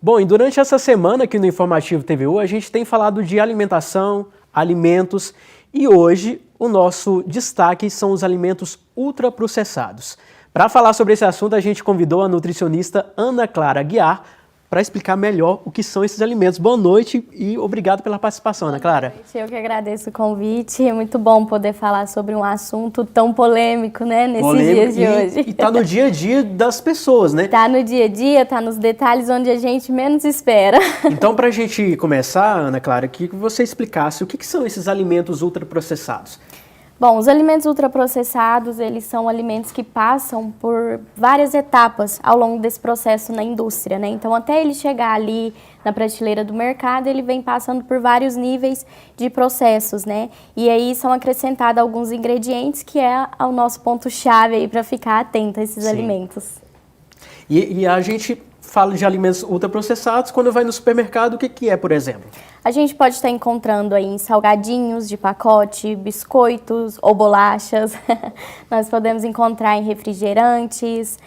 Bom, e durante essa semana aqui no Informativo TVU, a gente tem falado de alimentação, alimentos, e hoje o nosso destaque são os alimentos ultraprocessados. Para falar sobre esse assunto, a gente convidou a nutricionista Ana Clara Aguiar para explicar melhor o que são esses alimentos. Boa noite e obrigado pela participação, Ana Clara. Boa noite, eu que agradeço o convite. É muito bom poder falar sobre um assunto tão polêmico, né, nesses dias de hoje. E está no dia a dia das pessoas, né? Está no dia a dia, está nos detalhes onde a gente menos espera. Então, para a gente começar, Ana Clara, que você explicasse o que são esses alimentos ultraprocessados. Bom, os alimentos ultraprocessados, eles são alimentos que passam por várias etapas ao longo desse processo na indústria, né? Então, até ele chegar ali na prateleira do mercado, ele vem passando por vários níveis de processos, né? E aí são acrescentados alguns ingredientes que é o nosso ponto-chave aí para ficar atento a esses alimentos. E a gente fala de alimentos ultraprocessados quando vai no supermercado, o que é, por exemplo? A gente pode estar encontrando aí em salgadinhos de pacote, biscoitos ou bolachas. Nós podemos encontrar em refrigerantes,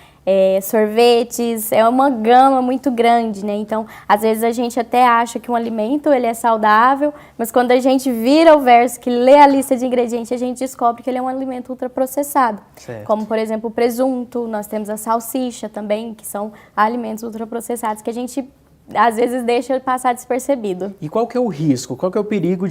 sorvetes, é uma gama muito grande, né? Então, às vezes a gente até acha que um alimento ele é saudável, mas quando a gente vira o verso, que lê a lista de ingredientes, a gente descobre que ele é um alimento ultraprocessado. Certo. Como, por exemplo, o presunto, nós temos a salsicha também, que são alimentos ultraprocessados que a gente às vezes deixa passar despercebido. E qual que é o risco, qual que é o perigo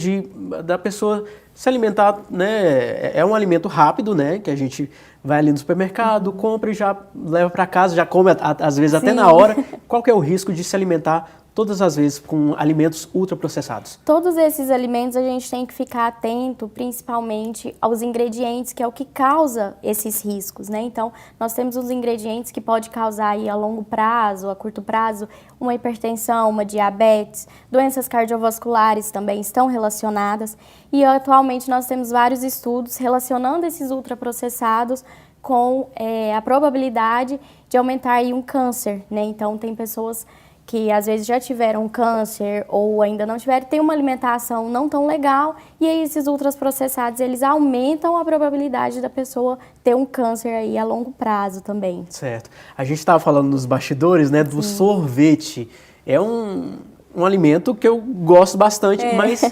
da pessoa se alimentar, né? É um alimento rápido, né? Que a gente vai ali no supermercado, compra e já leva para casa, já come às vezes até na hora. Qual que é o risco de se alimentar todas as vezes com alimentos ultraprocessados? Todos esses alimentos a gente tem que ficar atento, principalmente aos ingredientes, que é o que causa esses riscos, né? Então, nós temos os ingredientes que pode causar aí a longo prazo, a curto prazo, uma hipertensão, uma diabetes, doenças cardiovasculares também estão relacionadas. E atualmente nós temos vários estudos relacionando esses ultraprocessados com a probabilidade de aumentar aí um câncer, né? Então, tem pessoas que às vezes já tiveram câncer ou ainda não tiveram, tem uma alimentação não tão legal e aí esses ultraprocessados, eles aumentam a probabilidade da pessoa ter um câncer aí a longo prazo também. Certo. A gente estava falando nos bastidores, né, do sorvete. É um alimento que eu gosto bastante, mas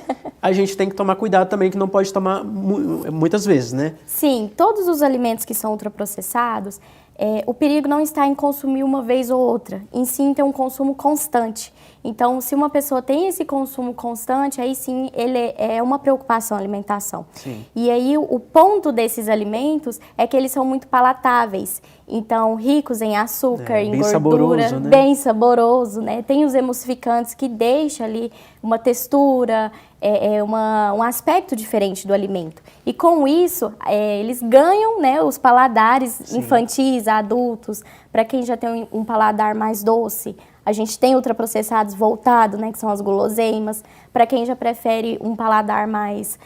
a gente tem que tomar cuidado também, que não pode tomar muitas vezes, né? Sim, todos os alimentos que são ultraprocessados, o perigo não está em consumir uma vez ou outra, em sim ter um consumo constante. Então, se uma pessoa tem esse consumo constante, aí sim ele é uma preocupação a alimentação. Sim. E aí o ponto desses alimentos é que eles são muito palatáveis. Então, ricos em açúcar, em gordura, saboroso, né? Bem saboroso, né? Tem os emulsificantes que deixam ali uma textura, um aspecto diferente do alimento. E com isso, eles ganham, né, os paladares infantis, adultos, para quem já tem um paladar mais doce. A gente tem ultraprocessados voltados, né, que são as guloseimas. Para quem já prefere um paladar mais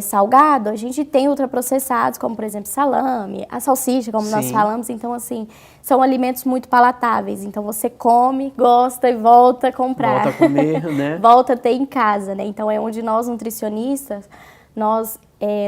salgado, a gente tem ultraprocessados, como por exemplo salame, a salsicha, como nós falamos. Então, assim, são alimentos muito palatáveis. Então, você come, gosta e volta a comprar. Volta a comer, né? Volta a ter em casa, né? Então, é onde nós, nutricionistas, nós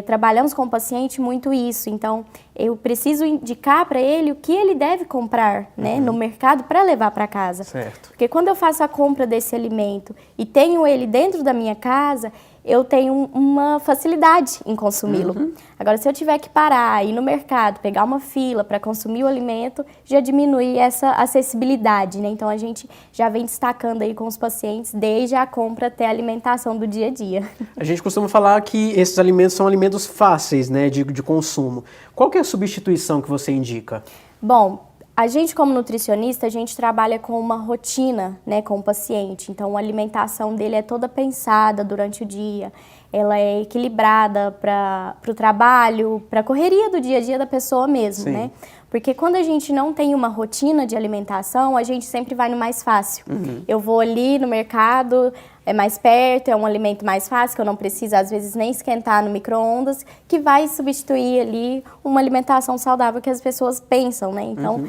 trabalhamos com o paciente muito isso. Então, eu preciso indicar para ele o que ele deve comprar, né, no mercado para levar para casa. Certo. Porque quando eu faço a compra desse alimento e tenho ele dentro da minha casa, eu tenho uma facilidade em consumi-lo. Agora, se eu tiver que parar, ir no mercado, pegar uma fila para consumir o alimento, já diminui essa acessibilidade, né? Então, a gente já vem destacando aí com os pacientes desde a compra até a alimentação do dia a dia. A gente costuma falar que esses alimentos são alimentos fáceis, né, de consumo. Qual que é a substituição que você indica? Bom, a gente como nutricionista, a gente trabalha com uma rotina, né, com o paciente. Então, a alimentação dele é toda pensada durante o dia. Ela é equilibrada para o trabalho, para a correria do dia a dia da pessoa mesmo, né? Porque quando a gente não tem uma rotina de alimentação, a gente sempre vai no mais fácil. Eu vou ali no mercado, é mais perto, é um alimento mais fácil, que eu não preciso, às vezes, nem esquentar no micro-ondas, que vai substituir ali uma alimentação saudável que as pessoas pensam, né? Então,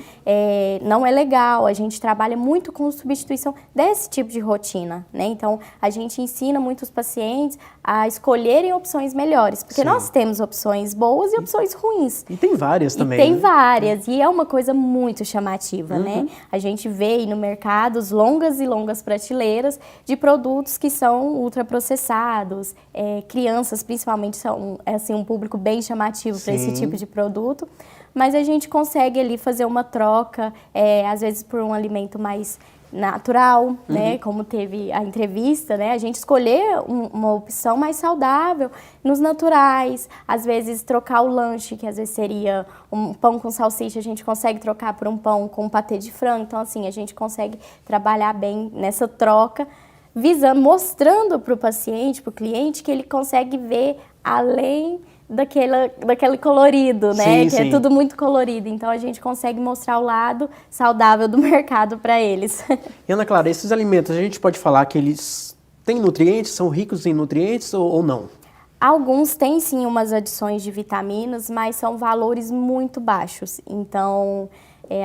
não é legal, a gente trabalha muito com substituição desse tipo de rotina, né? Então, a gente ensina muitos pacientes a escolherem opções melhores, porque nós temos opções boas e opções ruins. E tem várias também, tem né? várias, e é uma coisa muito chamativa, né? A gente vê aí no mercado longas e longas prateleiras de produtos que são ultraprocessados, crianças principalmente são assim, um público bem chamativo para esse tipo de produto, mas a gente consegue ali fazer uma troca, às vezes por um alimento mais natural, né, como teve a entrevista, né, a gente escolher uma opção mais saudável nos naturais, às vezes trocar o lanche, que às vezes seria um pão com salsicha, a gente consegue trocar por um pão com patê de frango, então assim, a gente consegue trabalhar bem nessa troca, visando, mostrando para o paciente, para o cliente, que ele consegue ver além daquele colorido, né? Que é tudo muito colorido. Então, a gente consegue mostrar o lado saudável do mercado para eles. E, Ana Clara, esses alimentos, a gente pode falar que eles têm nutrientes, são ricos em nutrientes ou não? Alguns têm, sim, umas adições de vitaminas, mas são valores muito baixos. Então,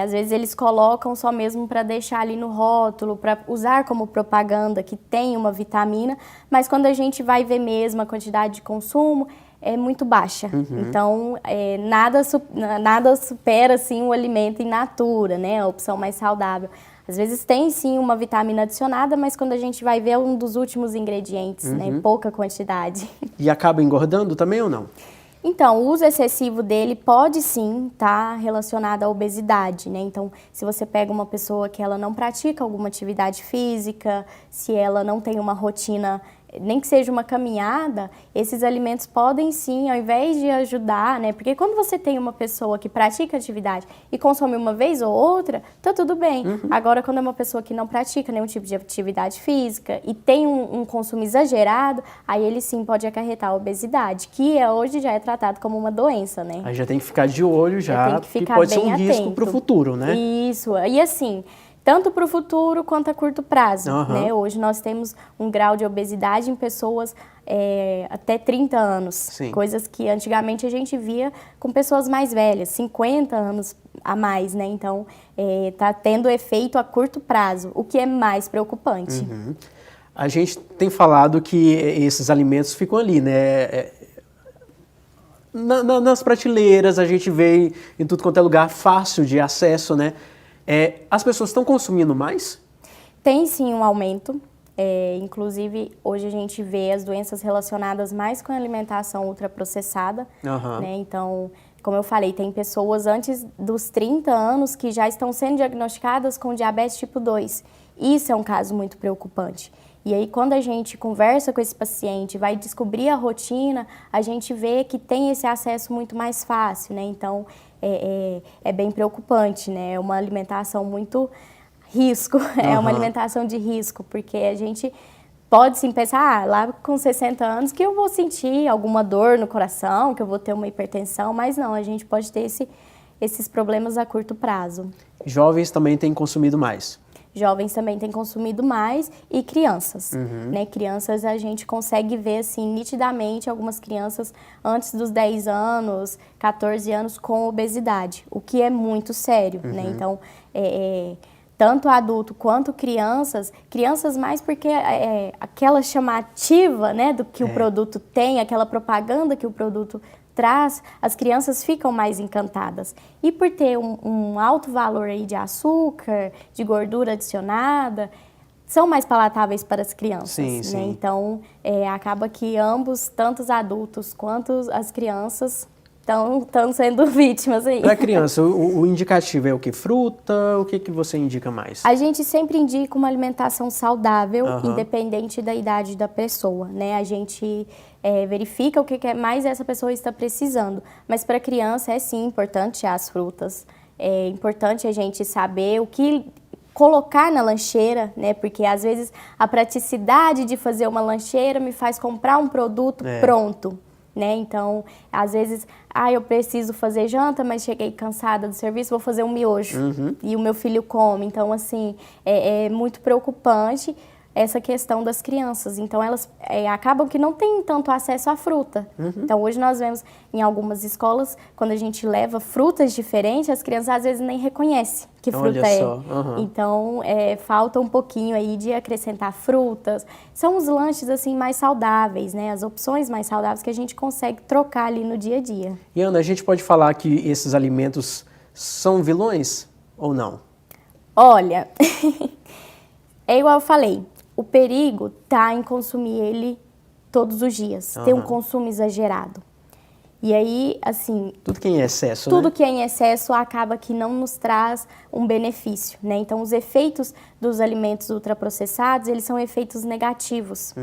às vezes eles colocam só mesmo para deixar ali no rótulo, para usar como propaganda que tem uma vitamina, mas quando a gente vai ver mesmo a quantidade de consumo, é muito baixa. Então, nada supera, assim, o alimento in natura, né? A opção mais saudável. Às vezes tem, sim, uma vitamina adicionada, mas quando a gente vai ver, é um dos últimos ingredientes, né? Pouca quantidade. E acaba engordando também ou não? Então, o uso excessivo dele pode, sim, estar relacionado à obesidade, né? Então, se você pega uma pessoa que ela não pratica alguma atividade física, se ela não tem uma rotina, nem que seja uma caminhada, esses alimentos podem sim, ao invés de ajudar, né? Porque quando você tem uma pessoa que pratica atividade e consome uma vez ou outra, tá tudo bem. Agora, quando é uma pessoa que não pratica nenhum tipo de atividade física e tem um consumo exagerado, aí ele sim pode acarretar a obesidade, que hoje já é tratado como uma doença, né? Aí já tem que ficar de olho já, tem que ficar pode ser bem um risco atento. para o futuro, né? Isso, e assim, tanto para o futuro quanto a curto prazo, né? Hoje nós temos um grau de obesidade em pessoas até 30 anos, coisas que antigamente a gente via com pessoas mais velhas, 50 anos a mais, né? Então, tá tendo efeito a curto prazo, o que é mais preocupante. A gente tem falado que esses alimentos ficam ali, né? Nas prateleiras, a gente vê em tudo quanto é lugar, fácil de acesso, né? As pessoas estão consumindo mais? Tem sim um aumento, inclusive hoje a gente vê as doenças relacionadas mais com a alimentação ultraprocessada, né? Então, como eu falei, tem pessoas antes dos 30 anos que já estão sendo diagnosticadas com diabetes tipo 2. Isso é um caso muito preocupante. E aí, quando a gente conversa com esse paciente, vai descobrir a rotina, a gente vê que tem esse acesso muito mais fácil, né? Então, é bem preocupante, né? É uma alimentação muito risco, é uma alimentação de risco, porque a gente pode sim pensar, lá com 60 anos que eu vou sentir alguma dor no coração, que eu vou ter uma hipertensão, mas não, a gente pode ter esses problemas a curto prazo. Jovens também têm consumido mais? Jovens também têm consumido mais e crianças, né? Crianças a gente consegue ver, assim, nitidamente algumas crianças antes dos 10 anos, 14 anos com obesidade, o que é muito sério, né? Então, tanto adulto quanto crianças mais porque aquela chamativa, né, do que o produto tem, aquela propaganda que o produto traz, as crianças ficam mais encantadas. E por ter um alto valor aí de açúcar, de gordura adicionada, são mais palatáveis para as crianças, né? Então, acaba que ambos, tanto os adultos quanto as crianças, estão sendo vítimas aí. Para criança, o indicativo é o que? Fruta? O que você indica mais? A gente sempre indica uma alimentação saudável, independente da idade da pessoa, né? A gente verifica o que mais essa pessoa está precisando. Mas para criança é sim importante as frutas. É importante a gente saber o que colocar na lancheira, né? Porque às vezes a praticidade de fazer uma lancheira me faz comprar um produto pronto. Né? Então, às vezes, eu preciso fazer janta, mas cheguei cansada do serviço, vou fazer um miojo. E o meu filho come. Então, assim, é muito preocupante. essa questão das crianças. Então, elas acabam que não têm tanto acesso à fruta. Então, hoje nós vemos em algumas escolas, quando a gente leva frutas diferentes, as crianças às vezes nem reconhecem que fruta Olha é. só. Então, falta um pouquinho aí de acrescentar frutas. São os lanches, assim, mais saudáveis, né? As opções mais saudáveis que a gente consegue trocar ali no dia a dia. E Ana, a gente pode falar que esses alimentos são vilões ou não? Olha, é igual eu falei, o perigo tá em consumir ele todos os dias, ter um consumo exagerado. E aí, assim... Tudo que é em excesso, Tudo né? que é em excesso acaba que não nos traz um benefício, né? Então, os efeitos dos alimentos ultraprocessados, eles são efeitos negativos.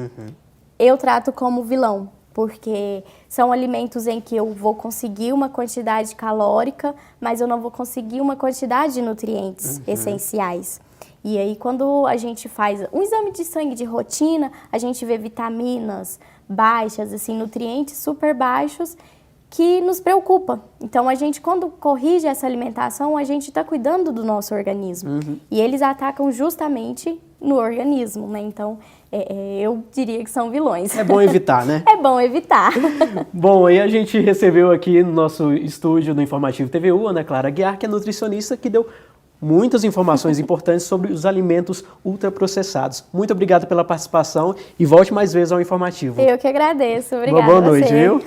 Eu trato como vilão, porque são alimentos em que eu vou conseguir uma quantidade calórica, mas eu não vou conseguir uma quantidade de nutrientes essenciais. E aí, quando a gente faz um exame de sangue de rotina, a gente vê vitaminas baixas, assim, nutrientes super baixos, que nos preocupa. Então, a gente, quando corrige essa alimentação, a gente está cuidando do nosso organismo. E eles atacam justamente no organismo, né? Então, eu diria que são vilões. É bom evitar, né? É bom evitar. Bom, aí a gente recebeu aqui no nosso estúdio do Informativo TVU, Ana Clara Guiar, que é nutricionista, que deu muitas informações importantes sobre os alimentos ultraprocessados. Muito obrigado pela participação e volte mais vezes ao Informativo. Eu que agradeço. Obrigada Uma boa a noite, você. viu?